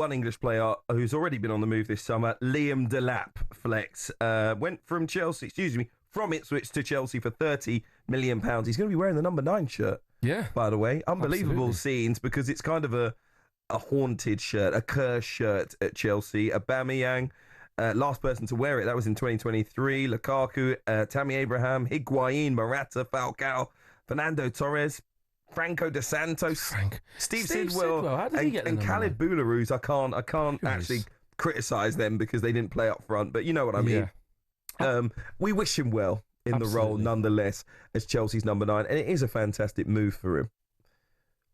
one English player who's already been on the move this summer, Liam Delap, Flex, went from Ipswich to Chelsea for £30 million. He's going to be wearing the number 9 shirt. Yeah. By the way, unbelievable Absolutely. scenes because it's kind of a haunted shirt, a cursed shirt at Chelsea. Aubameyang, last person to wear it, that was in 2023. Lukaku, Tammy Abraham, Higuain, Morata, Falcao, Fernando Torres, Franco De Santos, Steve Sidwell, How did he get and Khalid Boularus. I can't actually criticise them because they didn't play up front, but you know what I mean. Yeah. We wish him well in the role nonetheless as Chelsea's number 9, and it is a fantastic move for him.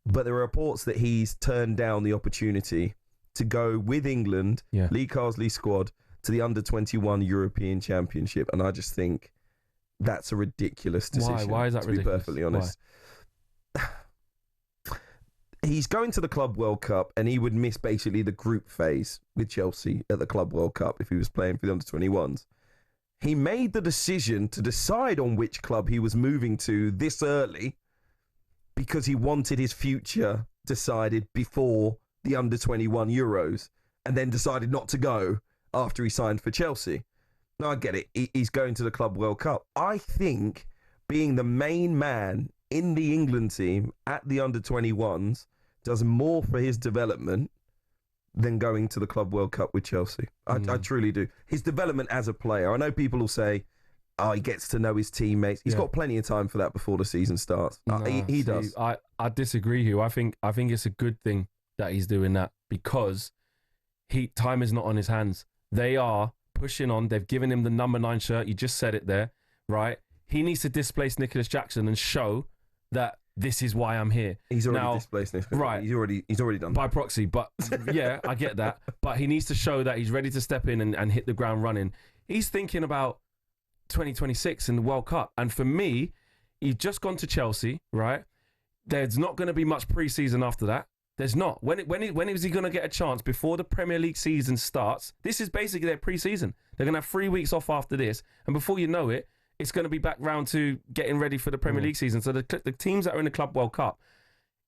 But there are reports that he's turned down the opportunity to go with England, Lee Carsley's squad, to the Under-21 European Championship, and I just think that's a ridiculous decision. Why is that ridiculous? To be perfectly honest. He's going to the Club World Cup and he would miss basically the group phase with Chelsea at the Club World Cup if he was playing for the Under-21s. He made the decision to decide on which club he was moving to this early because he wanted his future decided before the Under-21 Euros and then decided not to go after he signed for Chelsea. Now, I get it. He's going to the Club World Cup. I think being the main man in the England team at the Under-21s does more for his development than going to the Club World Cup with Chelsea. I truly do. His development as a player. I know people will say, he gets to know his teammates. He's got plenty of time for that before the season starts. He does. I disagree, Hugh. I think it's a good thing that he's doing that because time is not on his hands. They are pushing on. They've given him the number 9 shirt. You just said it there, right? He needs to displace Nicholas Jackson and show that this is why I'm here. He's already displaced Nicholas. Right. He's already done by proxy. But yeah, I get that. But he needs to show that he's ready to step in and hit the ground running. He's thinking about 2026 in the World Cup. And for me, he's just gone to Chelsea, right? There's not going to be much pre-season after that. There's not. When is he going to get a chance before the Premier League season starts? This is basically their pre-season. They're going to have 3 weeks off after this. And before you know it, it's going to be back round to getting ready for the Premier League season. So the teams that are in the Club World Cup,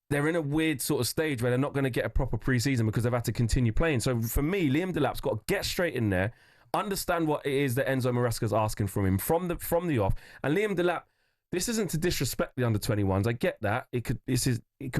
they're in a weird sort of stage where they're not going to get a proper pre-season because they've had to continue playing. So for me, Liam Delap's got to get straight in there, understand what it is that Enzo Maresca's asking from him from the off. And Liam Delap, this isn't to disrespect the Under-21s. I get that. It could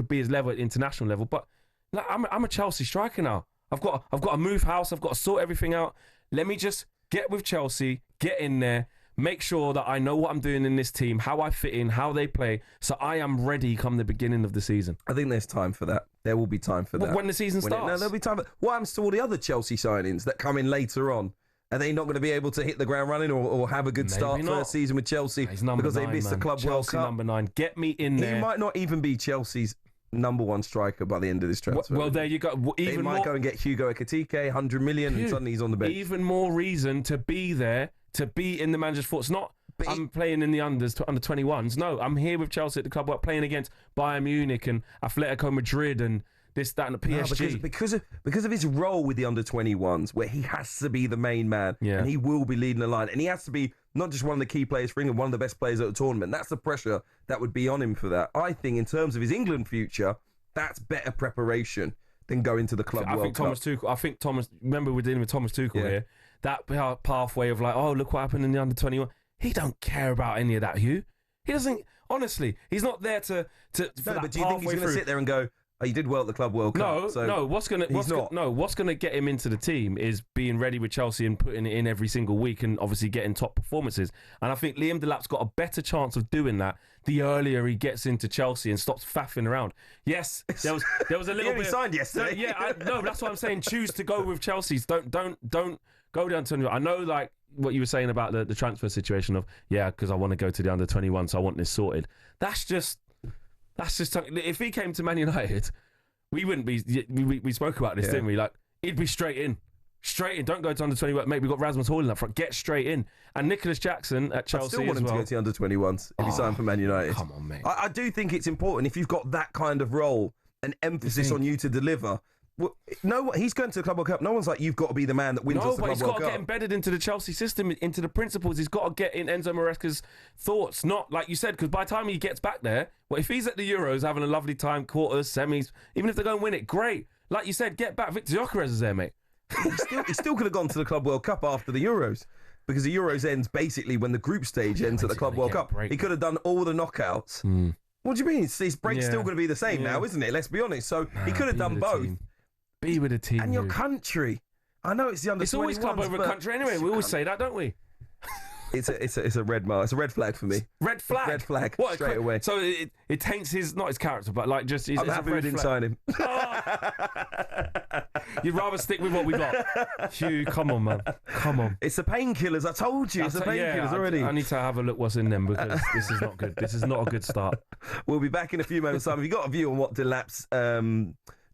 be his level at international level, but like, I'm a Chelsea striker now. I've got to move house. I've got to sort everything out. Let me just get with Chelsea, get in there, make sure that I know what I'm doing in this team, how I fit in, how they play, so I am ready come the beginning of the season. I think there's time for that. There will be time for that. When the season starts? No, there'll be time for what happens to all the other Chelsea signings that come in later on? Are they not going to be able to hit the ground running or have a good start first season with Chelsea because they missed the Club World Cup? Number 9. Get me in there. He might not even be Chelsea's number 1 striker by the end of this transfer. Well, there you go. They might go and get Hugo Ekitike, 100 million, and suddenly he's on the bench. Even more reason to be there, to be in the manager's thoughts. Not I'm playing in the under-21s. No, I'm here with Chelsea at the Club World, playing against Bayern Munich and Atletico Madrid and this, that, and the PSG. No, because of his role with the Under-21s, where he has to be the main man, and he will be leading the line, and he has to be not just one of the key players for England, one of the best players at the tournament. That's the pressure that would be on him for that. I think in terms of his England future, that's better preparation than going to the Club World Cup. I think Thomas, remember we're dealing with Thomas Tuchel here, that pathway of like, oh, look what happened in the Under-21. He don't care about any of that, Hugh. He doesn't, honestly, he's not there to no, but do you think he's going to sit there and go, oh, you did well at the Club World Cup? No. What's gonna get him into the team is being ready with Chelsea and putting it in every single week and obviously getting top performances. And I think Liam Delap's got a better chance of doing that the earlier he gets into Chelsea and stops faffing around. Yes, there was a little bit. He signed yesterday. No, that's what I'm saying. Choose to go with Chelsea's. Don't go down to. I know, like what you were saying about the transfer situation of because I want to go to the Under-21, so I want this sorted. That's just if he came to Man United, we wouldn't be. We spoke about this, didn't we? Like he'd be straight in. Don't go to Under-21. Mate, we got Rasmus Hojlund up front. Get straight in. And Nicholas Jackson at Chelsea. I still want him to go to the Under-21s if he signed for Man United. Come on, mate. I do think it's important if you've got that kind of role and emphasis on you to deliver. Well, no, he's going to the Club World Cup. No one's like, you've got to be the man that wins us the Club World Cup. No, but he's got to get embedded into the Chelsea system, into the principles. He's got to get in Enzo Maresca's thoughts. Not, like you said, because by the time he gets back there, well, if he's at the Euros having a lovely time, quarters, semis, even if they go and win it, great. Like you said, get back. Victor Gyökeres is there, mate. He still could have gone to the Club World Cup after the Euros, because the Euros ends basically when the group stage ends at the Club World Cup. He could have done all the knockouts. What do you mean? His break's still going to be the same now, isn't it? Let's be honest. So he could have done both. Be with the team. And your country. I know it's the under-21s. It's always club over country anyway. We always say that, don't we? It's a red mark. It's a red flag for me. Red flag? Red flag, what, straight away. So it taints not his character, but like just... I'm happy we didn't sign him. You'd rather stick with what we got. Hugh, come on, man. Come on. It's the painkillers. I told you. It's the painkillers already. I need to have a look what's in them, because this is not good. This is not a good start. We'll be back in a few moments' time. If you've got a view on what Delap's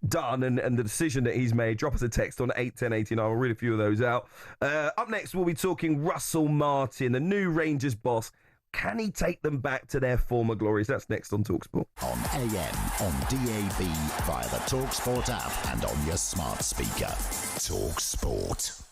done and the decision that he's made, drop us a text on 81089. We'll read a few of those out. Up next, we'll be talking Russell Martin, the new Rangers boss. Can he take them back to their former glories? That's next on talkSPORT. On AM, on DAB, via the talkSPORT app and on your smart speaker. talkSPORT.